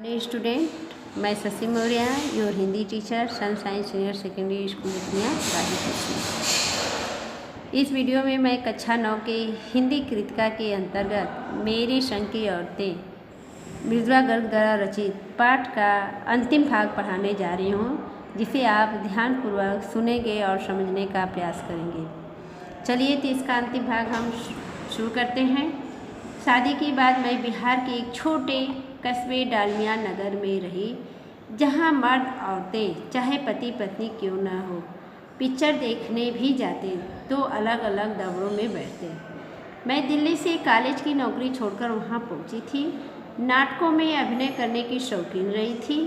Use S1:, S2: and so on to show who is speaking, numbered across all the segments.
S1: Dear student, मैं Shashi Maurya, your Hindi teacher, Sunshine Senior Secondary School Itnia Ghazipur से। इस वीडियो में मैं कक्षा 9 के हिंदी कृतिका के अंतर्गत मेरे संग की औरतें मृदुला गर्ग द्वारा रचित पाठ का अंतिम भाग पढ़ाने जा रही हूँ, जिसे आप ध्यानपूर्वक सुनेंगे और समझने का प्रयास करेंगे। चलिए तो इसका अंतिम भाग हम शुरू करते हैं। शादी के बाद मैं बिहार के एक छोटे कस्बे डालमिया नगर में रही, जहाँ मर्द औरतें चाहे पति पत्नी क्यों न हो, पिक्चर देखने भी जाते तो अलग अलग डबरों में बैठते। मैं दिल्ली से कॉलेज की नौकरी छोड़कर वहाँ पहुँची थी। नाटकों में अभिनय करने की शौकीन रही थी।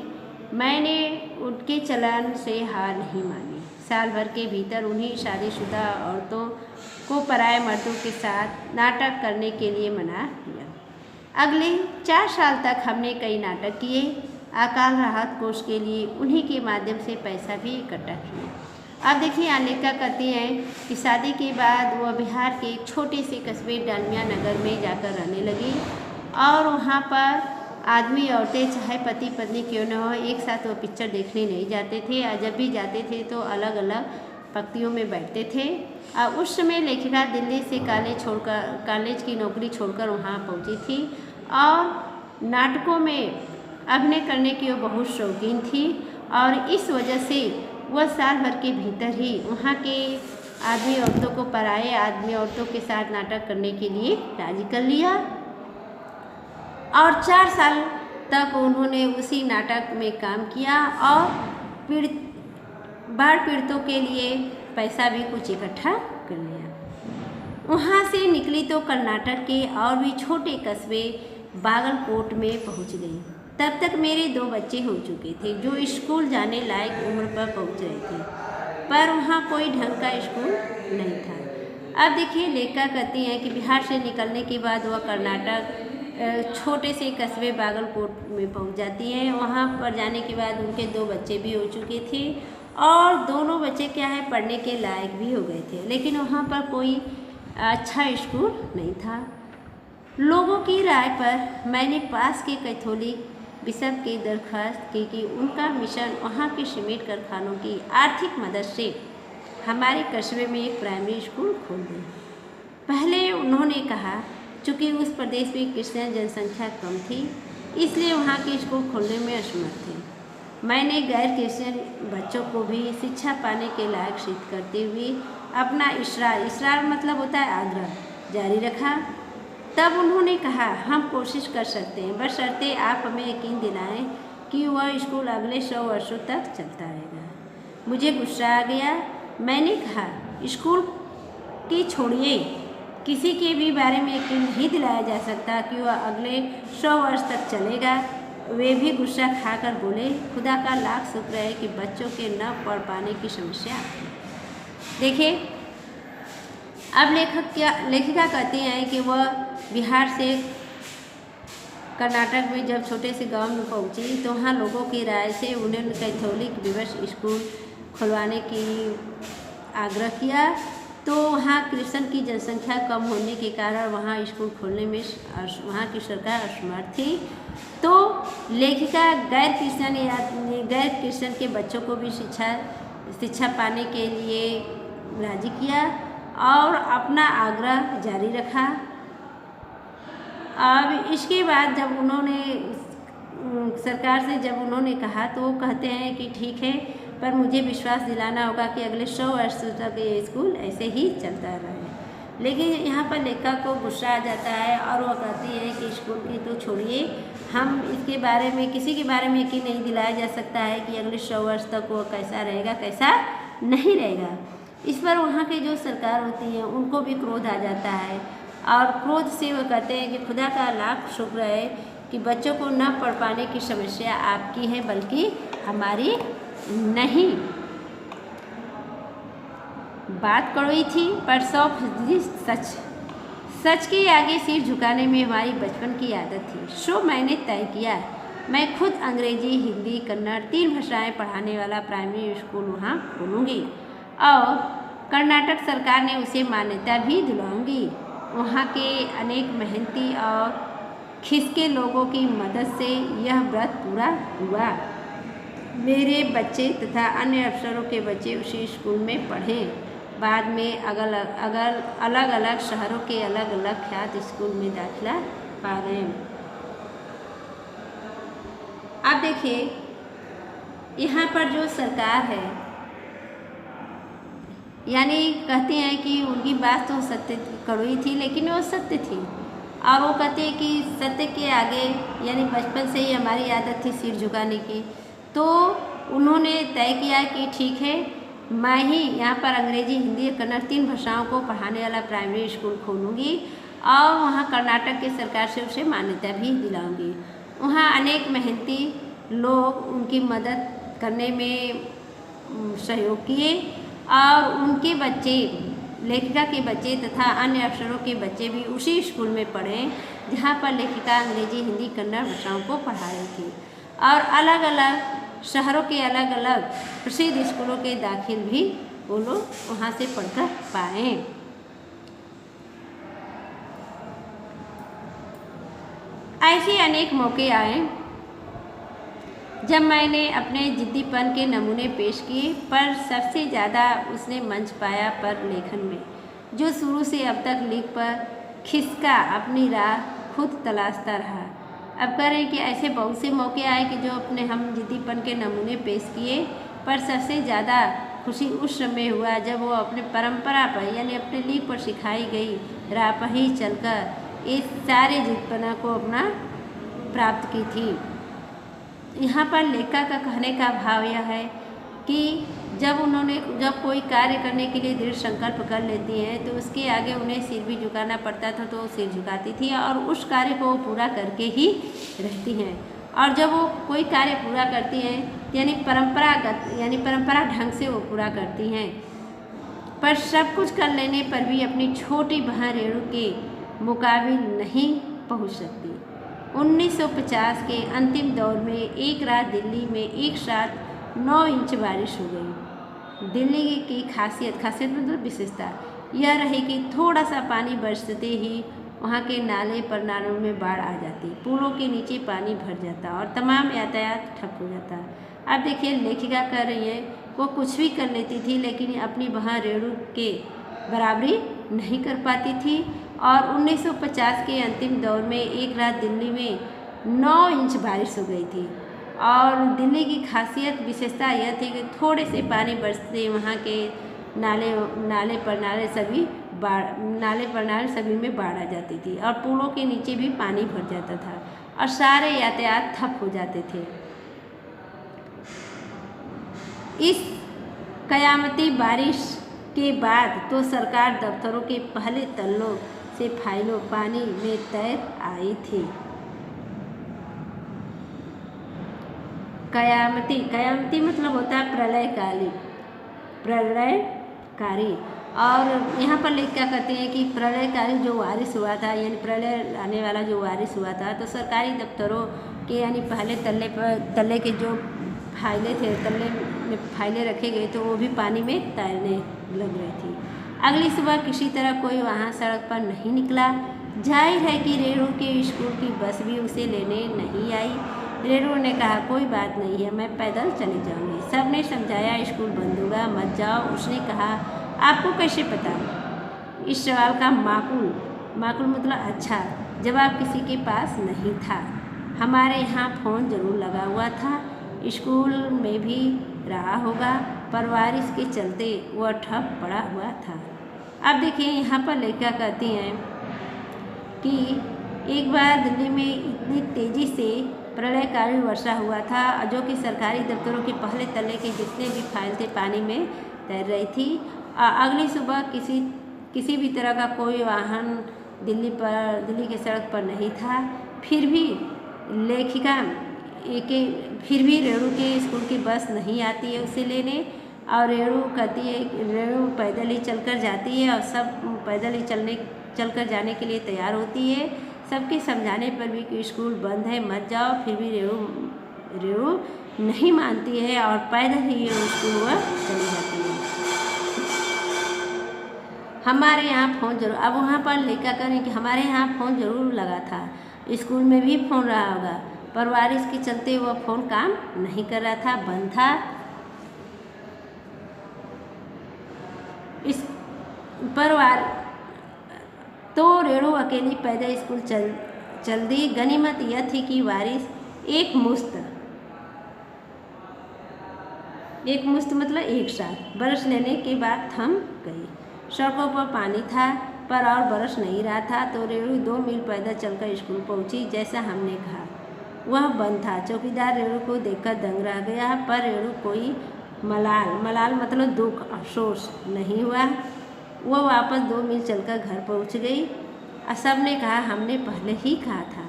S1: मैंने उनके चलन से हार नहीं मानी। साल भर के भीतर उन्हीं शादीशुदा औरतों को पराये मर्दों के साथ नाटक करने के लिए मना किया। अगले 4 साल तक हमने कई नाटक किए। अकाल राहत कोष के लिए उन्हीं के माध्यम से पैसा भी इकट्ठा किया। अब देखिए, यहाँ लेखिका कहती हैं कि शादी के बाद वह बिहार के एक छोटे से कस्बे डालमिया नगर में जाकर रहने लगी और वहाँ पर आदमी औरतें चाहे पति पत्नी क्यों न हो, एक साथ वो पिक्चर देखने नहीं जाते थे और जब भी जाते थे तो अलग अलग पंक्तियों में बैठते थे। और उस समय लेखिका दिल्ली से कॉलेज की नौकरी छोड़कर वहाँ पहुँची थी और नाटकों में अभिनय करने की वो बहुत शौकीन थी और इस वजह से वह साल भर के भीतर ही वहाँ के आदमी औरतों को पराये आदमी औरतों के साथ नाटक करने के लिए राजी कर लिया और 4 साल तक उन्होंने उसी नाटक में काम किया और बाढ़ पीड़ितों के लिए पैसा भी कुछ इकट्ठा कर लिया। वहाँ से निकली तो कर्नाटक के और भी छोटे कस्बे बागलकोट में पहुँच गई। तब तक मेरे 2 बच्चे हो चुके थे जो स्कूल जाने लायक उम्र पर पहुँच रहे थे, पर वहाँ कोई ढंग का स्कूल नहीं था। अब देखिए, लेखिका कहती हैं कि बिहार से निकलने के बाद वह कर्नाटक छोटे से कस्बे बागलकोट में पहुँच जाती हैं। वहाँ पर जाने के बाद उनके 2 बच्चे भी हो चुके थे और दोनों बच्चे क्या है पढ़ने के लायक भी हो गए थे, लेकिन वहाँ पर कोई अच्छा स्कूल नहीं था। लोगों की राय पर मैंने पास के कैथोलिक बिशप की दरख्वास्त की कि उनका मिशन वहाँ के सीमेंट कारखानों की आर्थिक मदद से हमारे कस्बे में एक प्राइमरी स्कूल खोल दें। पहले उन्होंने कहा, चूँकि उस प्रदेश में क्रिश्चियन जनसंख्या कम थी इसलिए वहाँ के स्कूल खोलने में असमर्थ थे। मैंने गैर क्रिश्चियन बच्चों को भी शिक्षा पाने के लायक सिद्ध करते हुए अपना इसरार मतलब होता है आग्रह, जारी रखा। तब उन्होंने कहा, हम कोशिश कर सकते हैं, बशर्ते आप हमें यकीन दिलाएं कि वह स्कूल अगले 100 वर्षों तक चलता रहेगा। मुझे गुस्सा आ गया। मैंने कहा, स्कूल की छोड़िए, किसी के भी बारे में यकीन नहीं दिलाया जा सकता कि वह अगले 100 वर्ष तक चलेगा। वे भी गुस्सा खाकर बोले, खुदा का लाख शुक्र है कि बच्चों के न पढ़ पाने की समस्या आती है। देखिए, अब लेखिका कहती हैं कि वह बिहार से कर्नाटक में जब छोटे से गांव में पहुंची तो वहाँ लोगों की राय से उन्होंने कैथोलिक विवश स्कूल खुलवाने की आग्रह किया। तो वहाँ क्रिश्चियन की जनसंख्या कम होने के कारण वहाँ स्कूल खोलने में वहाँ की सरकार असमर्थ थी। तो लेखिका गैर क्रिश्चियन के बच्चों को भी शिक्षा पाने के लिए राजी किया और अपना आग्रह जारी रखा। अब इसके बाद जब उन्होंने सरकार से जब उन्होंने कहा तो वो कहते हैं कि ठीक है, पर मुझे विश्वास दिलाना होगा कि अगले 100 वर्ष तक ये स्कूल ऐसे ही चलता रहे। लेकिन यहाँ पर लेखिका को गुस्सा आ जाता है और वो कहती है कि स्कूल की तो छोड़िए, हम इसके बारे में किसी के बारे में यकीन नहीं दिलाया जा सकता है कि अगले 100 वर्ष तक वो कैसा रहेगा कैसा नहीं रहेगा। इस पर वहाँ की जो सरकार होती है उनको भी क्रोध आ जाता है और क्रोध से वो कहते हैं कि खुदा का लाख शुक्र है कि बच्चों को न पढ़ पाने की समस्या आपकी है बल्कि हमारी नहीं। बात कड़वी थी पर 100% सच के आगे सिर झुकाने में हमारी बचपन की आदत थी। सो मैंने तय किया, मैं खुद अंग्रेजी, हिंदी, कन्नड़ 3 भाषाएं पढ़ाने वाला प्राइमरी स्कूल वहाँ खोलूँगी और कर्नाटक सरकार ने उसे मान्यता भी दिलाऊंगी। वहाँ के अनेक मेहनती और खिसके लोगों की मदद से यह व्रत पूरा हुआ। मेरे बच्चे तथा अन्य अफसरों के बच्चे उसी स्कूल में पढ़े। बाद में अलग अलग शहरों के अलग अलग ख्यात स्कूल में दाखिला पा गए। अब देखिए यहाँ पर जो सरकार है, यानी कहते हैं कि उनकी बात तो सत्य कड़वी थी, लेकिन वो सत्य थी। और वो कहते हैं कि सत्य के आगे, यानी बचपन से ही हमारी आदत थी सिर झुकाने की, तो उन्होंने तय किया कि ठीक है, मैं ही यहाँ पर अंग्रेजी, हिंदी और कन्नड़ 3 भाषाओं को पढ़ाने वाला प्राइमरी स्कूल खोलूँगी और वहाँ कर्नाटक की सरकार से उसे मान्यता भी दिलाऊंगी। वहाँ अनेक मेहनती लोग उनकी मदद करने में सहयोग किए और उनके बच्चे, लेखिका के बच्चे तथा अन्य अफसरों के बच्चे भी उसी स्कूल में पढ़े जहाँ पर लेखिका अंग्रेजी, हिंदी, कन्नड़ भाषाओं को पढ़ा रही थी। और अलग अलग शहरों के अलग अलग प्रसिद्ध स्कूलों के दाखिल भी वो लोग वहाँ से पढ़कर पाए। ऐसे अनेक मौके आए जब मैंने अपने जिद्दीपन के नमूने पेश किए, पर सबसे ज़्यादा उसने मंच पाया पर लेखन में, जो शुरू से अब तक लिख पर खिसका अपनी राह खुद तलाशता रहा। अब कह रहे हैं कि ऐसे बहुत से मौके आए कि जो अपने हम जिद्दीपन के नमूने पेश किए, पर सबसे ज़्यादा खुशी उस समय हुआ जब वो अपने परंपरा पर, यानी अपने लीक पर सिखाई गई राह पर ही चलकर इस सारे जिद्दीपना को अपना प्राप्त की थी। यहाँ पर लेखक का कहने का भाव यह है कि जब कोई कार्य करने के लिए दृढ़ संकल्प कर लेती हैं तो उसके आगे उन्हें सिर भी झुकाना पड़ता था, तो वो सिर झुकाती थी और उस कार्य को पूरा करके ही रहती हैं। और जब वो कोई कार्य पूरा करती हैं, यानी परंपरा ढंग से वो पूरा करती हैं, पर सब कुछ कर लेने पर भी अपनी छोटी बहन रेणु के मुकाबिल नहीं पहुँच सकती। 1950 के अंतिम दौर में एक रात दिल्ली में एक साथ 9 इंच बारिश हो गई। दिल्ली की खासियत मतलब विशेषता यह रही कि थोड़ा सा पानी बरसते ही वहाँ के नाले पर नालों में बाढ़ आ जाती, पुलों के नीचे पानी भर जाता और तमाम यातायात ठप हो जाता। अब देखिए लेखिका कह रही है वो कुछ भी कर लेती थी, लेकिन अपनी बहन रेणु के बराबरी नहीं कर पाती थी। और 1950 के अंतिम दौर में एक रात दिल्ली में 9 इंच बारिश हो गई थी। और दिल्ली की खासियत विशेषता यह थी कि थोड़े से पानी बरसते वहाँ के नाले पर नाले सभी में बाढ़ आ जाती थी और पुलों के नीचे भी पानी भर जाता था और सारे यातायात ठप हो जाते थे। इस कयामती बारिश के बाद तो सरकार दफ्तरों के पहले तल्लों से फाइलों पानी में तैर आई थी। कयामती मतलब होता है प्रलयकारी। और यहाँ पर लिख क्या कहते हैं कि प्रलयकारी जो वारिस हुआ था, यानी प्रलय आने वाला जो वारिस हुआ था, तो सरकारी दफ्तरों के यानी पहले तल्ले के जो फाइलें थे, तल्ले में फाइलें रखे गए तो वो भी पानी में तैरने लग रही थी। अगली सुबह किसी तरह कोई वहाँ सड़क पर नहीं निकला। जाहिर है कि रेणु के स्कूल की बस भी उसे लेने नहीं आई। रेणु ने कहा कोई बात नहीं है, मैं पैदल चली जाऊंगी। सबने समझाया स्कूल बंद होगा, मत जाओ। उसने कहा आपको कैसे पता? इस सवाल का माकूल मतलब अच्छा जवाब किसी के पास नहीं था। हमारे यहाँ फ़ोन ज़रूर लगा हुआ था, स्कूल में भी रहा होगा, पर बारिश के चलते वह ठप पड़ा हुआ था। अब देखिए यहाँ पर लेखिका कहती हैं कि एक बार दिल्ली में इतनी तेज़ी से प्रलयकारी वर्षा हुआ था जो कि सरकारी दफ्तरों के पहले तल्ले के जितने भी फाइल थे पानी में तैर रही थी। अगली सुबह किसी भी तरह का कोई वाहन दिल्ली के सड़क पर नहीं था। फिर भी रेणु के स्कूल की बस नहीं आती है उसे लेने, और रेणु कहती है रेणु पैदल ही चलकर जाती है और सब पैदल ही चलकर जाने के लिए तैयार होती है। सबके समझाने पर भी कि स्कूल बंद है, मत जाओ, फिर भी रेणु नहीं मानती है और पैदल ही स्कूल वह चली जाती है। हमारे यहाँ फ़ोन जरूर, अब वहाँ पर लेखिका करें कि हमारे यहाँ फ़ोन ज़रूर लगा था, स्कूल में भी फ़ोन रहा होगा, पर बारिश के चलते वह फ़ोन काम नहीं कर रहा था, बंद था। इस पर तो रेणु अकेली पैदल स्कूल चल दी। गनीमत यह थी कि बारिश एक मुश्त मतलब एक साथ बरस लेने के बाद थम गई। सड़कों पर पानी था, पर और बरस नहीं रहा था, तो रेणु 2 मील पैदल चलकर स्कूल पहुंची। जैसा हमने कहा, वह बंद था। चौकीदार रेणु को देखकर दंग रह गया, पर रेणु कोई मलाल मतलब दुख, अफसोस नहीं हुआ। वह वापस 2 मील चलकर घर पहुंच गई। सब ने कहा, हमने पहले ही कहा था।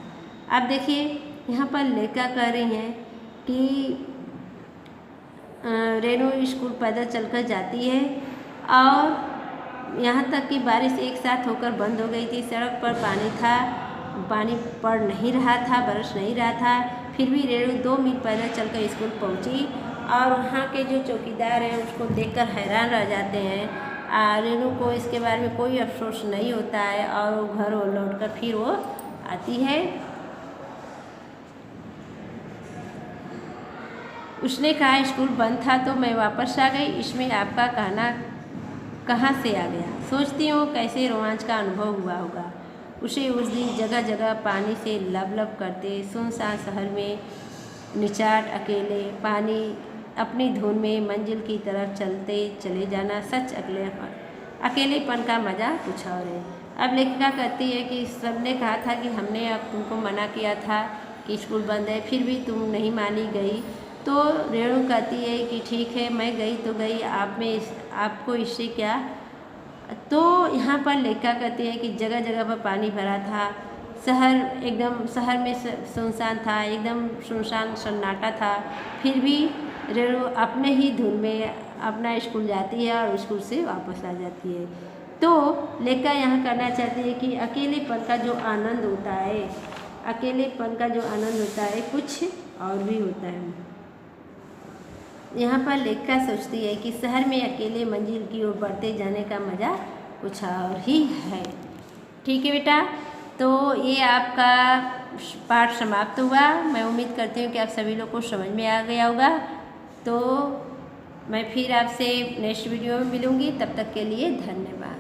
S1: अब देखिए, यहाँ पर लेखिका कह रही हैं कि रेणु स्कूल पैदल चलकर जाती है और यहाँ तक कि बारिश एक साथ होकर बंद हो गई थी। सड़क पर पानी था, पानी पड़ नहीं रहा था, बरस नहीं रहा था, फिर भी रेणु 2 मील पैदल चलकर स्कूल पहुँची। और वहाँ के जो चौकीदार हैं उसको देखकर हैरान रह जाते हैं। रेणु को इसके बारे में कोई अफसोस नहीं होता है और वो घर लौटकर फिर वो आती है। उसने कहा, स्कूल बंद था तो मैं वापस आ गई, इसमें आपका कहना कहाँ से आ गया? सोचती हूँ कैसे रोमांच का अनुभव हुआ होगा उसे उस दिन। जगह जगह पानी से लब करते सुनसान शहर में निचाट अकेले पानी अपनी धुन में मंजिल की तरफ चलते चले जाना सच अकेलेपन का मज़ा कुछ और है। अब लेखिका कहती है कि सबने कहा था कि हमने अब तुमको मना किया था कि स्कूल बंद है, फिर भी तुम नहीं मानी गई। तो रेणु कहती है कि ठीक है, मैं गई तो गई, आपको इससे क्या। तो यहाँ पर लेखिका कहती है कि जगह जगह पर पानी भरा था, शहर में सुनसान था, एकदम सुनसान सन्नाटा था, फिर भी रेणु अपने ही धुन में अपना स्कूल जाती है और स्कूल से वापस आ जाती है। तो लेखिका यहाँ करना चाहती है कि अकेलेपन का जो आनंद होता है कुछ और भी होता है। यहाँ पर लेखिका सोचती है कि शहर में अकेले मंजिल की ओर बढ़ते जाने का मज़ा कुछ और ही है। ठीक है बेटा, तो ये आपका पाठ समाप्त हुआ। मैं उम्मीद करती हूँ कि आप सभी लोग को समझ में आ गया होगा। तो मैं फिर आपसे नेक्स्ट वीडियो में मिलूँगी, तब तक के लिए धन्यवाद।